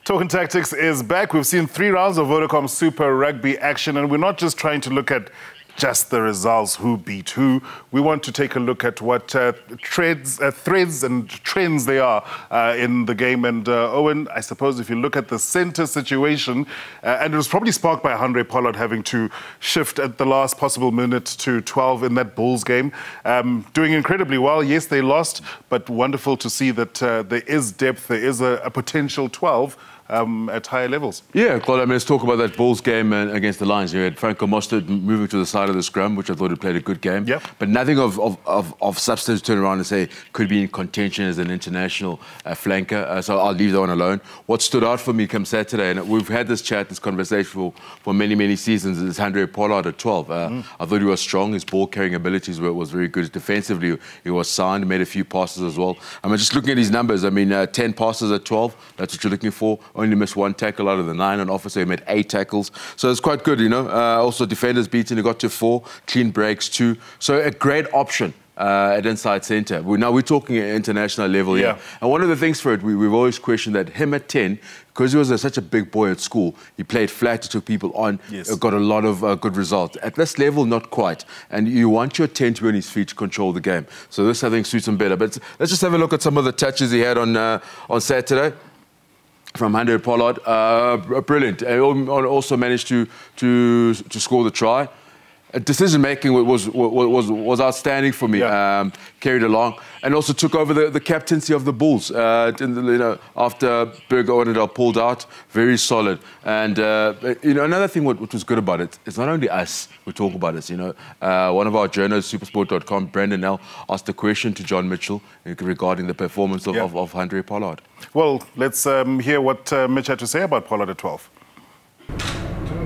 Talking Tactics is back. We've seen 3 rounds of Vodacom Super Rugby action, and we're not just trying to look at just the results, who beat who. We want to take a look at what threads and trends they are in the game. And Owen, I suppose if you look at the centre situation, and it was probably sparked by Andre Pollard having to shift at the last possible minute to 12 in that Bulls game. Doing incredibly well. Yes, they lost, but wonderful to see that there is depth, there is a potential 12 at higher levels. Yeah, Claude, I mean, let's talk about that Bulls game against the Lions. You had Franco Mostert moving to the side of the scrum, which I thought he played a good game. Yep. But nothing of substance to turn around and say could be in contention as an international flanker. So I'll leave that one alone. What stood out for me come Saturday, and we've had this chat, this conversation for many, many seasons, is Andre Pollard at 12. I thought he was strong. His ball-carrying abilities was very good. Defensively, he was sound, made a few passes as well. I mean, just looking at his numbers, I mean, 10 passes at 12, that's what you're looking for. Only missed 1 tackle out of the 9 on offer, so he made 8 tackles. So it's quite good, you know. Also, defenders beaten, he got to 4, clean breaks 2. So a great option at inside centre. Now we're talking at international level here. And one of the things for it, we've always questioned that him at 10, because he was such a big boy at school, he played flat, he took people on, got a lot of good results. At this level, not quite. And you want your 10 to be on his feet to control the game. So this, I think, suits him better. But let's just have a look at some of the touches he had on Saturday. From Andre Pollard, brilliant. Also managed to score the try. Decision making was outstanding for me. Carried along, and also took over the captaincy of the Bulls. After Berger Ornedal pulled out, very solid. And another thing what was good about it, it's not only us who talk about it. One of our journalists, SuperSport.com, Brandon Nell, asked a question to John Mitchell regarding the performance of Andre Pollard. Well, let's hear what Mitch had to say about Pollard at 12.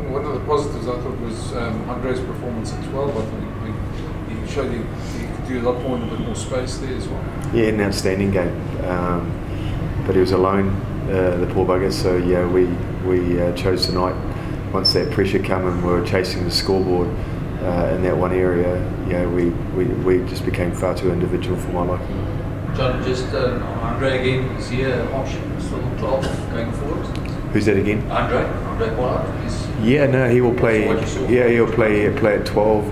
One of the positives I thought was Andre's performance at 12. I think he showed he could do a lot more in a bit more space there as well. Yeah, an outstanding game. But he was alone, the poor bugger. So yeah, we chose tonight. Once that pressure came and we were chasing the scoreboard in that one area, we just became far too individual for my liking. John, just Andre again, is he an option still 12 going forward? Who's that again? Andre Pollard. Yeah, no, he will play. Yeah, he'll play at 12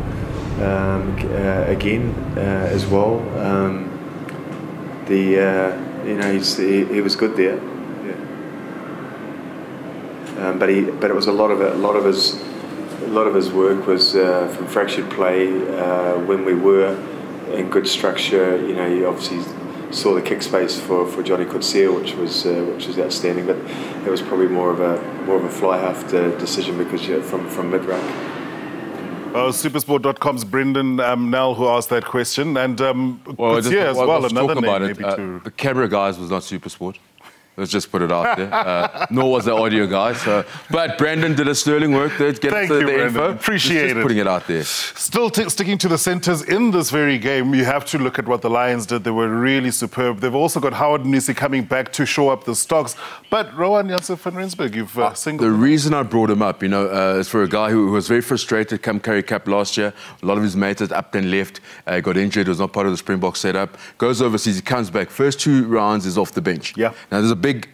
again as well. He was good there. Yeah. But it was a lot of his work was from fractured play when we were in good structure. He obviously saw the kick space for Johnny Coetzee, which was outstanding, but it was probably more of a fly half decision because from mid-ruck. SuperSport.com's Brendan Nell who asked that question, and Coetzee as well. Another name maybe too. The camera guys was not SuperSport. Let's just put it out there. Nor was the audio guy. But Brandon did a sterling work there to get the info. Appreciate just putting it out there. Still sticking to the centres in this very game, you have to look at what the Lions did. They were really superb. They've also got Howard Mnisi coming back to show up the stocks. But Rowan Janssen van Rensburg, you've singled. The reason I brought him up, is for a guy who was very frustrated come Currie Cup last year. A lot of his mates had upped and left. Got injured, was not part of the Springbok setup. Goes overseas, he comes back. First 2 rounds is off the bench. Yeah. Now there's a big,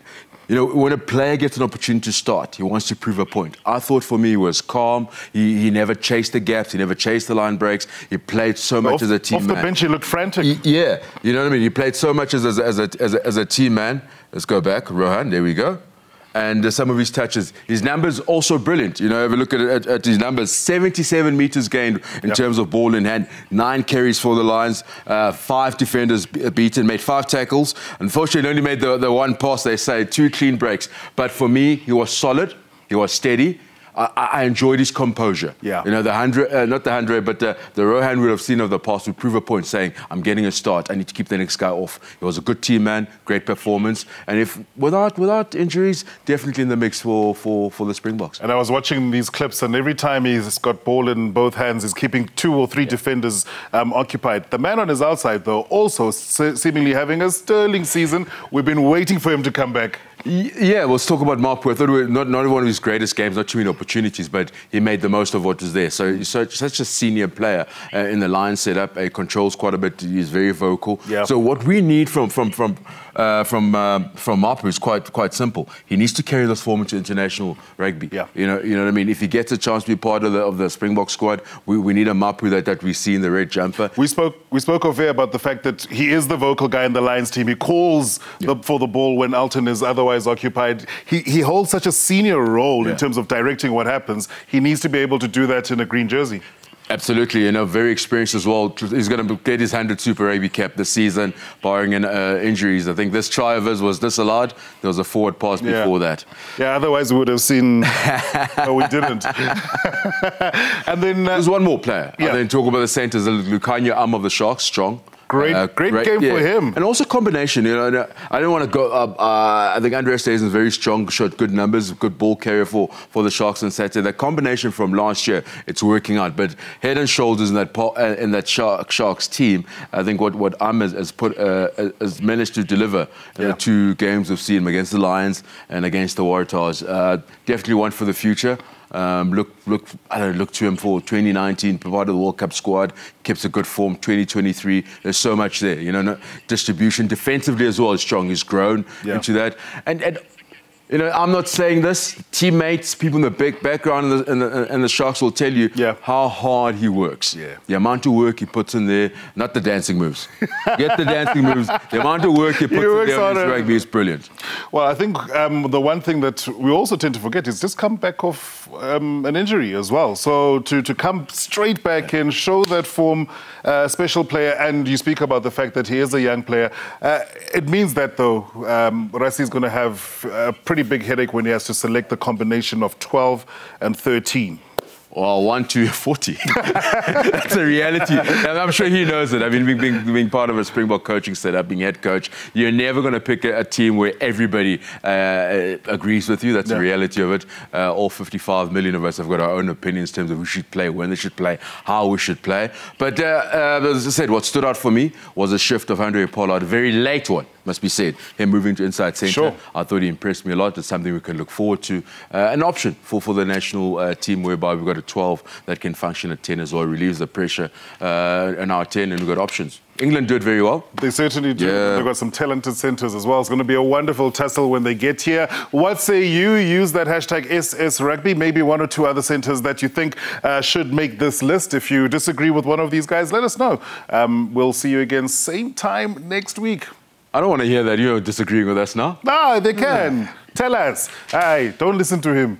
when a player gets an opportunity to start, he wants to prove a point. I thought for me he was calm. He never chased the gaps. He never chased the line breaks. He played so much as a team man. Off the bench, he looked frantic. Yeah, you know what I mean? He played so much as a team man. Let's go back. Rohan, there we go. And some of his touches. His numbers also brilliant. Have a look at his numbers. 77 metres gained in terms of ball in hand. 9 carries for the Lions. 5 defenders beaten. Made 5 tackles. Unfortunately, only made the 1 pass, they say. 2 clean breaks. But for me, he was solid. He was steady. I enjoyed his composure. Yeah. The 100, not the 100, but the Rohan would have seen of the past would prove a point, saying, I'm getting a start. I need to keep the next guy off. He was a good team man, great performance. And if without injuries, definitely in the mix for the Springboks. And I was watching these clips, and every time he's got ball in both hands, he's keeping 2 or 3 defenders occupied. The man on his outside, though, also seemingly having a sterling season. We've been waiting for him to come back. Yeah, let's talk about Mapu. I thought not one of his greatest games, not too many opportunities, but he made the most of what was there. So he's such a senior player in the Lions setup. He controls quite a bit. He's very vocal. Yeah. So what we need from Mapu is quite simple. He needs to carry this form into international rugby. Yeah. You know what I mean. If he gets a chance to be part of the Springbok squad, we need a Mapu that we see in the red jumper. We spoke of about the fact that he is the vocal guy in the Lions team. He calls for the ball when Alton is otherwise occupied. He holds such a senior role in terms of directing what happens. He needs to be able to do that in a green jersey. Absolutely, very experienced as well. He's going to get his 100 Super Rugby cap this season, barring injuries. I think this try of his was disallowed. There was a forward pass before that. Yeah, otherwise we would have seen... no, we didn't. And then... There's one more player. And then talk about the centres. Lukhanyo of the Sharks, strong. Great game for him. And also combination, I don't want to go... I think Andre Stesen is very strong, showed good numbers, good ball carrier for the Sharks on Saturday. That combination from last year, it's working out. But head and shoulders in that Sharks team, I think what has managed to deliver in the 2 games we've seen against the Lions and against the Waratahs. Definitely one for the future. Look to him for 2019, part of the World Cup squad, keeps a good form. 2023, there's so much there. Distribution defensively as well is strong. He's grown into that, and I'm not saying this. Teammates, people in the big background and the Sharks will tell you how hard he works. Yeah. The amount of work he puts in there, not the dancing moves. Get the dancing moves. The amount of work he puts in there on his rugby is brilliant. Well, I think the one thing that we also tend to forget is just come back off an injury as well. So to come straight back and show that form, special player, and you speak about the fact that he is a young player, it means that, though, Rassie is going to have a pretty big headache when he has to select the combination of 12 and 13. Well, 1 to 40. That's a reality. And I'm sure he knows it. I mean, being part of a Springbok coaching setup, being head coach, you're never going to pick a team where everybody agrees with you. That's the reality of it. All 55 million of us have got our own opinions in terms of who should play, when they should play, how we should play. But as I said, what stood out for me was a shift of Andre Pollard, a very late one, must be said. Him moving to inside centre. Sure. I thought he impressed me a lot. It's something we can look forward to. An option for the national team whereby we've got a 12 that can function at 10 as well, relieves the pressure in our 10, and we've got options. England do it very well. They certainly do. Yeah. They've got some talented centres as well. It's going to be a wonderful tussle when they get here. What say you? Use that hashtag #SSRugby. Maybe 1 or 2 other centres that you think should make this list. If you disagree with one of these guys, let us know. We'll see you again same time next week. I don't want to hear that you're disagreeing with us now. No, they can. Tell us. Hey, don't listen to him.